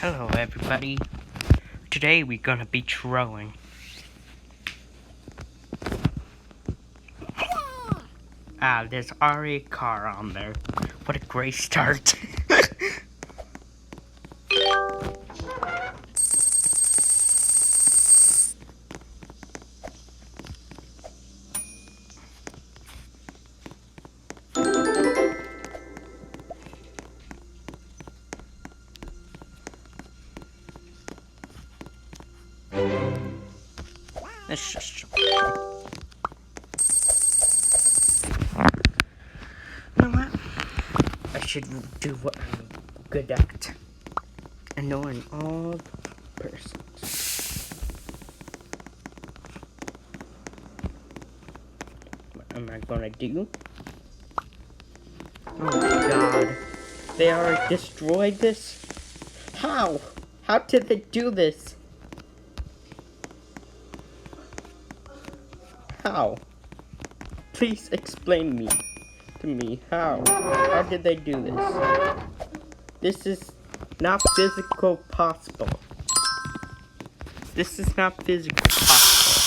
Hello everybody. Today we're gonna be trolling. There's already a car on there. What a great start. Let's just... You know what? I should do what I'm good at. Annoying all persons. What am I gonna do? Oh god. They already destroyed this? How? How did they do this? How? Please explain to me how. How did they do this? This is not physical possible. This is not physical possible.